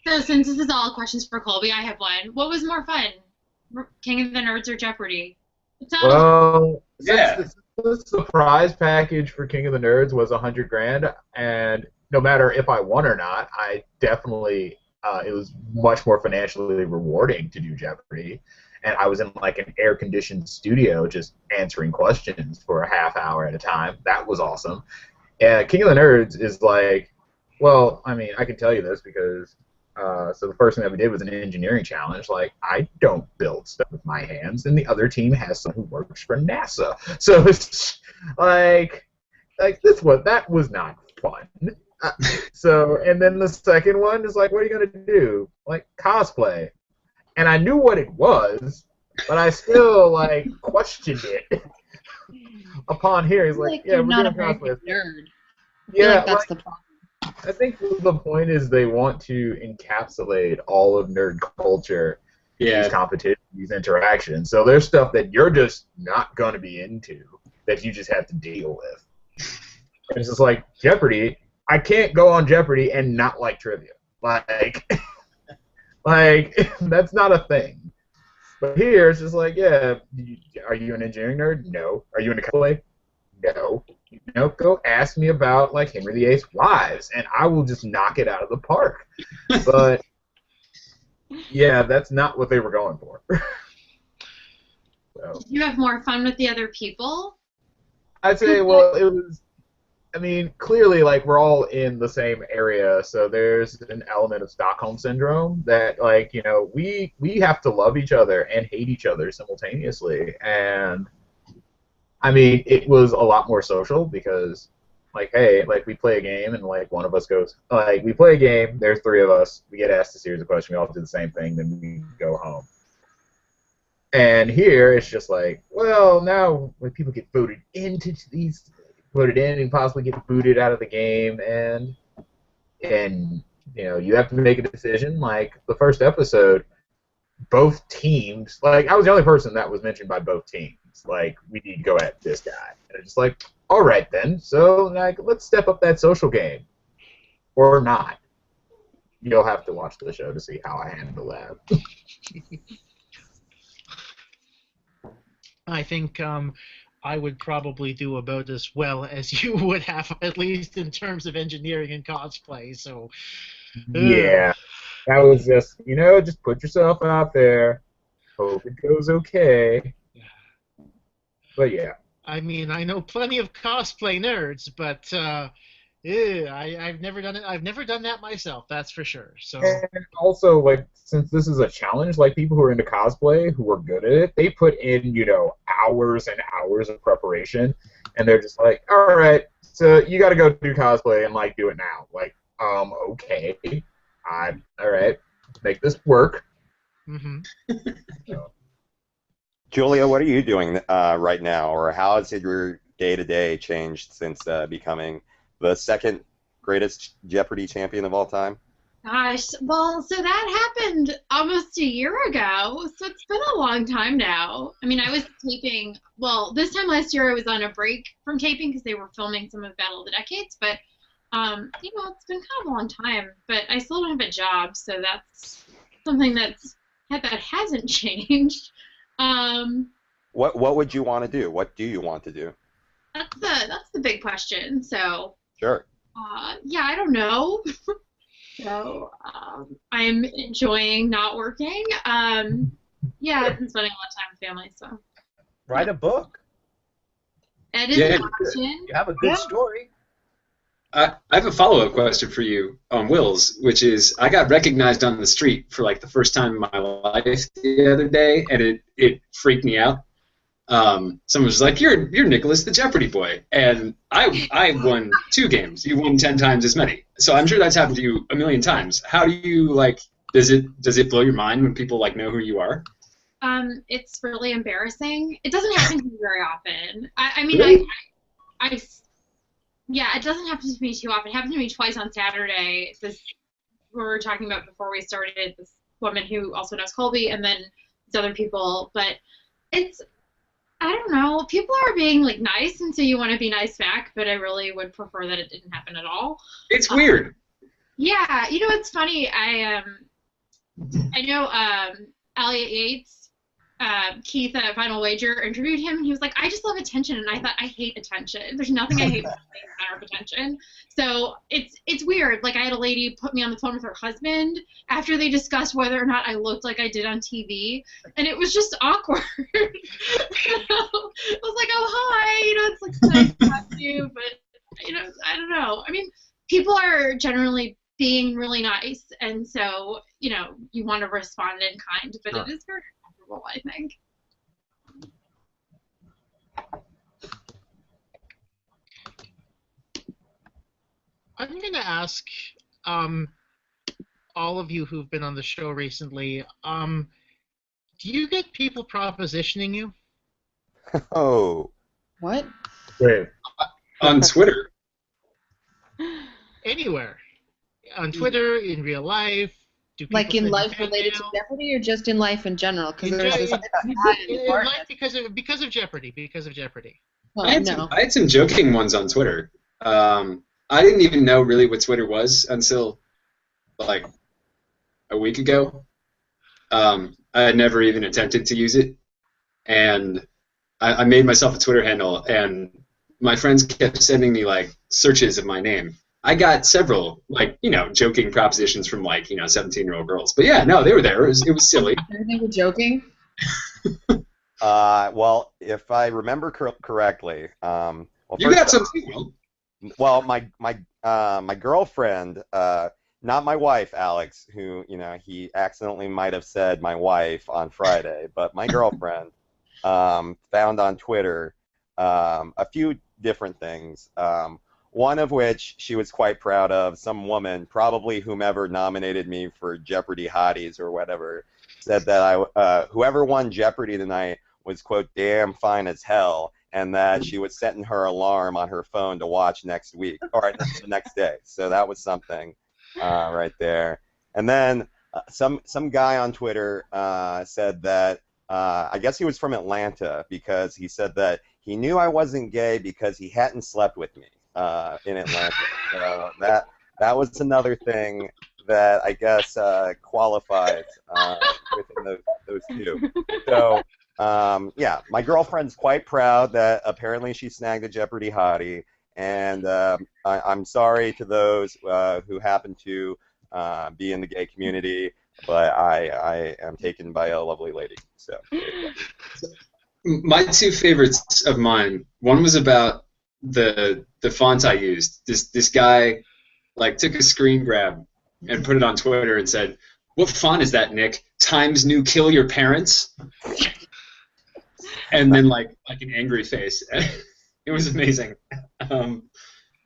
So since this is all questions for Colby, I have one. What was more fun, King of the Nerds or Jeopardy? Well, yeah. The prize package for King of the Nerds was $100,000, and no matter if I won or not, I definitely it was much more financially rewarding to do Jeopardy. And I was in like an air-conditioned studio just answering questions for a half hour at a time. That was awesome. And King of the Nerds is like, well, I mean, I can tell you this because so the first thing that we did was an engineering challenge. Like, I don't build stuff with my hands, and the other team has someone who works for NASA. So it's like that was not fun. So, and then the second one is like, what are you gonna do? Like cosplay. And I knew what it was, but I still like questioned it. Upon here, he's like, "Yeah, we're not doing a very cosplay." big nerd. Yeah, that's the problem. I think the point is they want to encapsulate all of nerd culture, these competitions, these interactions. So there's stuff that you're just not going to be into that you just have to deal with. And it's just like Jeopardy. I can't go on Jeopardy and not like trivia. Like that's not a thing. But here it's just like, yeah, are you an engineering nerd? No. Are you into cosplay? No. Go ask me about like Henry VIII's wives, and I will just knock it out of the park. But yeah, that's not what they were going for. So, did you have more fun with the other people? I'd say, well, it was. I mean, clearly, like, we're all in the same area, so there's an element of Stockholm Syndrome that, like, we have to love each other and hate each other simultaneously. And, I mean, it was a lot more social because, like, hey, like, we play a game and, like, one of us goes, like, we play a game, there's 3 of us, we get asked a series of questions, we all do the same thing, then we go home. And here, it's just like, well, now when people get voted into these... voted in and possibly get booted out of the game, and you have to make a decision. Like the first episode, both teams, like I was the only person that was mentioned by both teams. Like, we need to go at this guy, and it's just like, all right then, so like let's step up that social game, or not. You'll have to watch the show to see how I handle that. I think I would probably do about as well as you would have, at least in terms of engineering and cosplay. So, yeah, that was just, just put yourself out there, hope it goes okay. But yeah. I mean, I know plenty of cosplay nerds, but Yeah, I've never done it. I've never done that myself. That's for sure. So And also, like, since this is a challenge, like people who are into cosplay, who are good at it, they put in, hours and hours of preparation, and they're just like, all right, so you got to go do cosplay and like do it now. Like, okay, all right, make this work. hmm So, Julia, what are you doing right now, or how has your day-to-day changed since becoming the second greatest Jeopardy champion of all time? Gosh, well, so that happened almost a year ago, so it's been a long time now. I mean, I was taping, well, this time last year I was on a break from taping because they were filming some of Battle of the Decades, but, it's been kind of a long time, but I still don't have a job, so that's something that hasn't changed. What would you want to do? What do you want to do? That's the big question, so, Sure. yeah, I don't know. So I'm enjoying not working. Yeah, I've been spending a lot of time with family, so. Write a book. It is an option. You have a good story. I have a follow-up question for you on Will's, which is I got recognized on the street for like the first time in my life the other day, and it freaked me out. Someone was like, "You're Nicholas the Jeopardy boy," and I won 2 games. You won 10 times as many. So I'm sure that's happened to you a million times. How do you like? Does it blow your mind when people like know who you are? It's really embarrassing. It doesn't happen to me very often. I mean, Really? yeah, it doesn't happen to me too often. It happened to me twice on Saturday. This we were talking about before we started. This woman who also knows Colby, and then these other people. But I don't know. People are being like nice, and so you want to be nice back. But I really would prefer that it didn't happen at all. It's weird. Yeah, it's funny. I know Elliot Yates, Keith at Final Wager interviewed him, and he was like, "I just love attention," and I thought, I hate attention. There's nothing I hate more than attention. So it's weird. Like I had a lady put me on the phone with her husband after they discussed whether or not I looked like I did on TV, and it was just awkward. I was like, "Oh hi," it's like nice to talk to you, but I don't know. I mean, people are generally being really nice, and so you want to respond in kind, but it is very uncomfortable, I think. I'm going to ask all of you who've been on the show recently, do you get people propositioning you? Oh. What? wait, On Twitter. Anywhere. On Twitter, in real life. Do people Like in send you life fan related to mail? Jeopardy, or just in life in general? Because In there's ge- this in life because of Jeopardy. Because of Jeopardy. well, I had no. some joking ones on Twitter. I didn't even know really what Twitter was until like a week ago. I had never even attempted to use it, and I made myself a Twitter handle, and my friends kept sending me like searches of my name. I got several like joking propositions from like 17-year-old girls, but yeah, no, they were there. It was silly. They were joking. Well, if I remember correctly, well, You got some too, Will. well, my girlfriend, not my wife, Alex, who he accidentally might have said my wife on Friday, but my girlfriend found on Twitter a few different things. One of which she was quite proud of. Some woman, probably whomever nominated me for Jeopardy Hotties or whatever, said that whoever won Jeopardy tonight was, quote, damn fine as hell, and that she was setting her alarm on her phone to watch next week, or the next day. So that was something right there. And then some guy on Twitter said that, I guess he was from Atlanta, because he said that he knew I wasn't gay because he hadn't slept with me in Atlanta. So that was another thing that I guess qualifies within those two. So yeah, my girlfriend's quite proud that apparently she snagged a Jeopardy hottie, and I'm sorry to those who happen to be in the gay community, but I am taken by a lovely lady. So there you go. My 2 favorites of mine, one was about the fonts I used. This guy like took a screen grab and put it on Twitter and said, "What font is that, Nick? Times New Kill Your Parents?" And then like an angry face. It was amazing.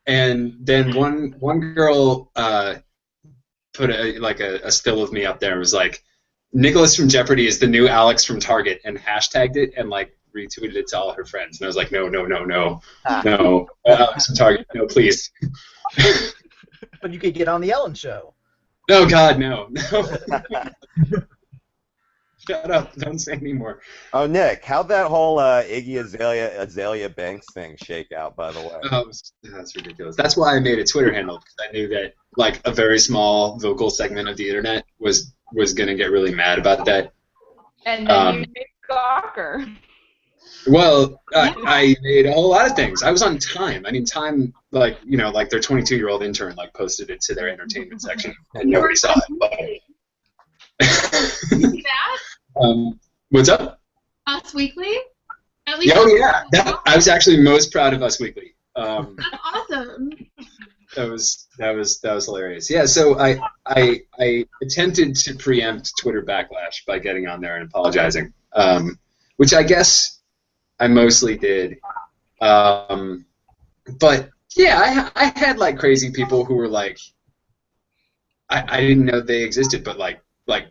And then one girl put a still of me up there and was like, "Nicholas from Jeopardy is the new Alex from Target," and hashtagged it and like retweeted it to all her friends. And I was like, no, Alex from Target, no, please. But you could get on the Ellen Show. Oh God, no. Shut up! Don't say anymore. Oh, Nick, how'd that whole Iggy Azalea Banks thing shake out? By the way. Oh, that's ridiculous. That's why I made a Twitter handle, because I knew that like a very small vocal segment of the internet was gonna get really mad about that. And then you made Gawker. Well, I made a whole lot of things. I was on Time. I mean, Time, like, you know, like their 22-year-old intern, like, posted it to their entertainment section, and nobody saw it. See that? What's up? Us Weekly? At least Oh, yeah. I was actually most proud of Us Weekly. That's awesome. That was hilarious. Yeah, so I attempted to preempt Twitter backlash by getting on there and apologizing, which I guess I mostly did. But yeah, I had like crazy people who were like, I didn't know they existed, but like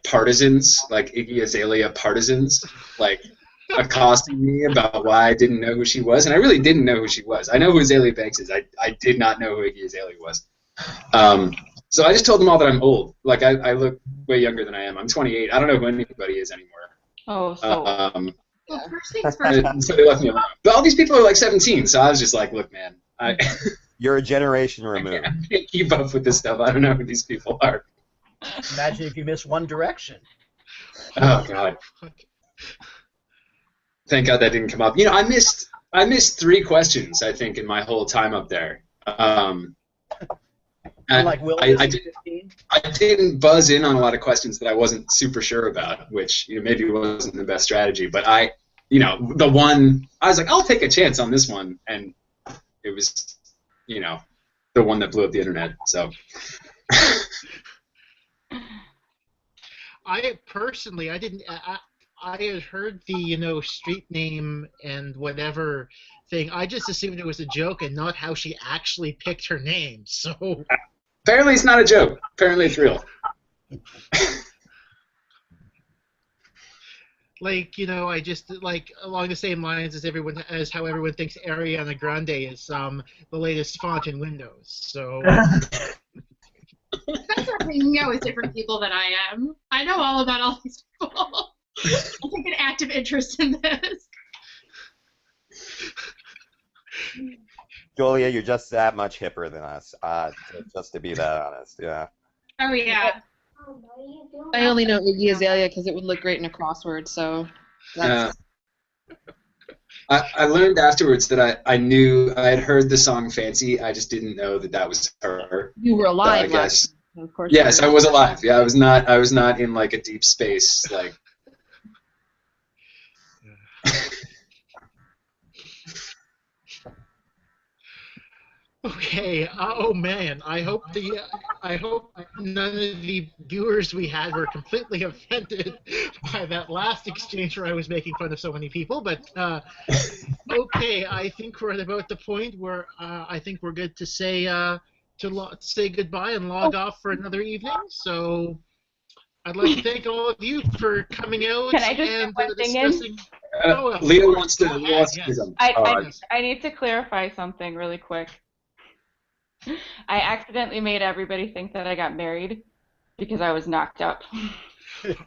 partisans, like Iggy Azalea partisans, like accosting me about why I didn't know who she was, and I really didn't know who she was. I know who Azalea Banks is. I did not know who Iggy Azalea was. So I just told them all that I'm old. Like I look way younger than I am. I'm 28. I don't know who anybody is anymore. Oh, so. Well, first things first. So they left me alone. But all these people are like 17, so I was just like, look, man, You're a generation removed. I can't keep up with this stuff. I don't know who these people are. Imagine if you miss One Direction. Oh God. Thank God that didn't come up. You know, I missed 3 questions, I think, in my whole time up there. And Like Will I didn't buzz in on a lot of questions that I wasn't super sure about, which, you know, maybe wasn't the best strategy. But the one, I was like, I'll take a chance on this one, and it was, you know, the one that blew up the internet. So. I personally, I had heard the, you know, street name and whatever thing. I just assumed it was a joke and not how she actually picked her name. So Apparently it's not a joke. Apparently it's real. like, you know, I just like along the same lines as how everyone thinks Ariana Grande is the latest font in Windows. So That's not hanging out with different people than I am. I know all about all these people. I take an active interest in this. Julia, you're just that much hipper than us, just to be that honest, yeah. Oh, yeah. I only know Iggy Azalea because it would look great in a crossword, so that's... I learned afterwards that I knew I had heard the song Fancy. I just didn't know that was her. You were alive, I guess. Of course. Yes, I was alive. Yeah, I was not in like a deep space like. okay. Oh man, I hope none of the viewers we had were completely offended by that last exchange where I was making fun of so many people. But okay, I think we're at about the point where I think we're good to say say goodbye and log off for another evening. So I'd like to thank all of you for coming out. Can I just and get one thing in? discussing. Leo wants to say something. I need to clarify something really quick. I accidentally made everybody think that I got married because I was knocked up.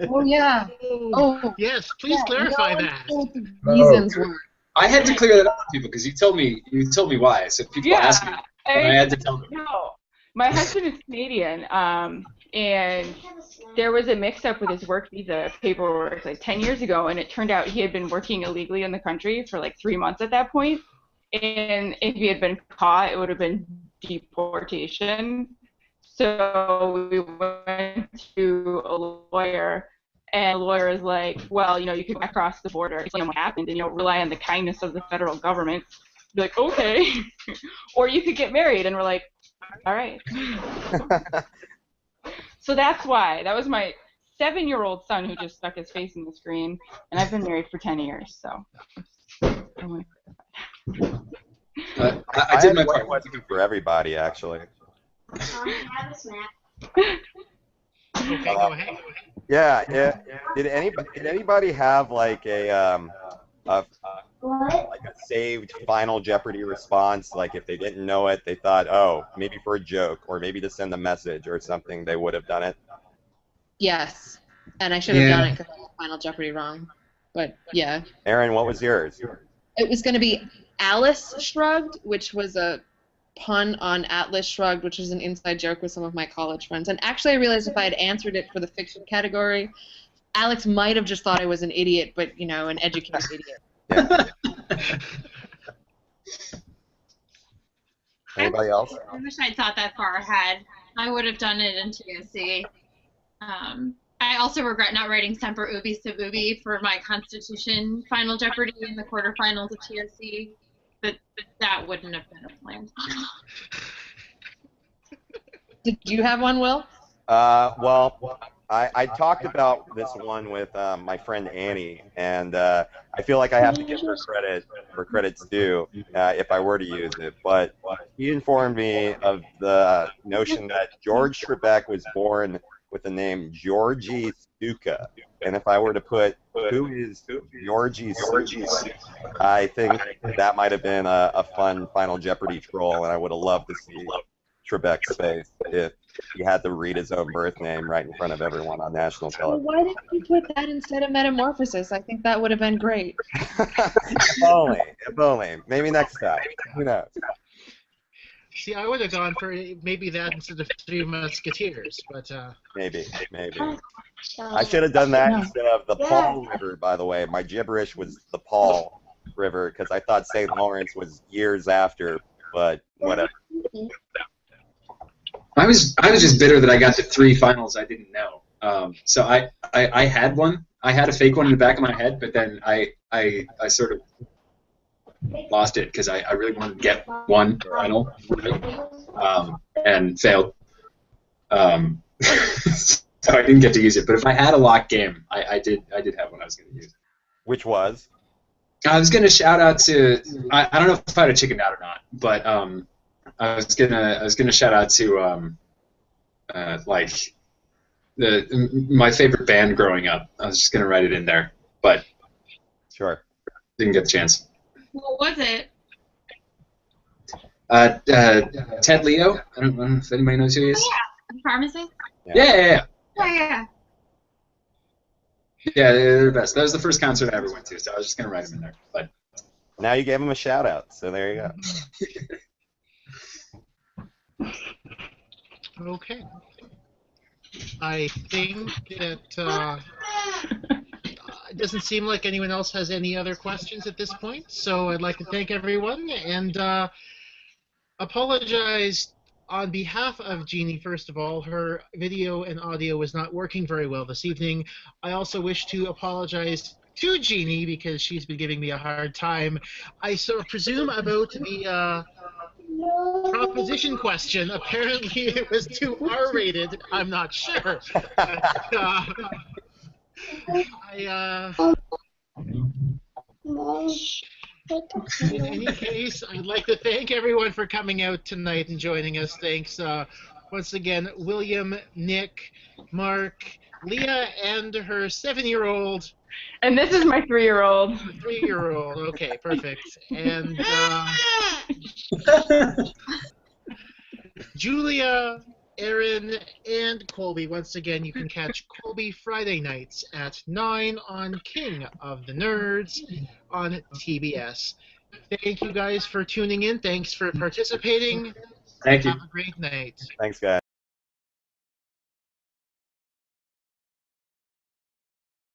Oh yeah. Oh yes, please clarify that. What the reasons were. I had to clear that up to people because you told me why. So people asked me, and I had to tell them. No, my husband is Canadian, and there was a mix-up with his work visa paperwork like 10 years ago, and it turned out he had been working illegally in the country for like 3 months at that point, and if he had been caught, it would have been deportation. So we went to a lawyer, and the lawyer is like, well, you know, you can go across the border, explain what happened, and, you know, rely on the kindness of the federal government. Be like, okay. Or you could get married, and we're like, all right. So that's why. That was my 7-year-old son who just stuck his face in the screen, and I've been married for 10 years, so. I did my part. Question for everybody, actually. Okay, go ahead. Yeah. Did anybody have like a saved Final Jeopardy response? Like if they didn't know it, they thought, oh, maybe for a joke or maybe to send a message or something, they would have done it. Yes, and I should have done it because I got Final Jeopardy wrong. But yeah. Aaron, what was yours? It was going to be Alice Shrugged, which was a pun on Atlas Shrugged, which is an inside joke with some of my college friends. And actually, I realized if I had answered it for the fiction category, Alex might have just thought I was an idiot, but, you know, an educated idiot. Yeah. Anybody else? I wish I'd thought that far ahead. I would have done it in TSC. I also regret not writing Semper Ubi Sub Ubi for my Constitution Final Jeopardy in the quarterfinals of TSC, but that wouldn't have been a plan. Did you have one, Will? Well, I talked about this one with my friend Annie, and I feel like I have to give her credit where credit's due if I were to use it. But he informed me of the notion that George Trebek was born with the name Georgie Stuka. And if I were to put who is Georgie Stuka, I think that might have been a fun Final Jeopardy troll, and I would have loved to see Trebek's face if he had to read his own birth name right in front of everyone on national television. Why didn't you put that instead of Metamorphosis? I think that would have been great. If only. Maybe next time. Who knows? See, I would have gone for maybe that instead of Three Musketeers, but Maybe. I should have done that instead of the Paul River, by the way. My gibberish was the Paul River because I thought St. Lawrence was years after, but whatever. I was just bitter that I got to 3 finals I didn't know. So I had one. I had a fake one in the back of my head, but then I sort of lost it because I really wanted to get one final right, and failed. So I didn't get to use it. But if I had a lock game, I did have one I was going to use. Which was? I was going to shout out to I don't know if I had a chicken out or not, but I was gonna shout out to like my favorite band growing up. I was just gonna write it in there, but sure, didn't get the chance. What was it? Ted Leo. I don't know if anybody knows who he is. Oh, yeah. Pharmacist? Yeah. Yeah. Yeah, they're the best. That was the first concert I ever went to, so I was just gonna write them in there. But now you gave him a shout out, so there you go. okay. I think that it doesn't seem like anyone else has any other questions at this point, so I'd like to thank everyone and apologize on behalf of Jeannie, first of all. Her video and audio was not working very well this evening. I also wish to apologize to Jeannie because she's been giving me a hard time. I sort of presume about the proposition question. Apparently it was too R-rated. I'm not sure. In any case, I'd like to thank everyone for coming out tonight and joining us. Thanks once again, William, Nick, Mark, Leah, and her 7-year-old. And this is my 3-year-old. 3-year-old. Okay, perfect. And Julia, Aaron, and Colby. Once again, you can catch Colby Friday nights at 9 on King of the Nerds on TBS. Thank you guys for tuning in. Thanks for participating. Thank you. Have a great night. Thanks, guys.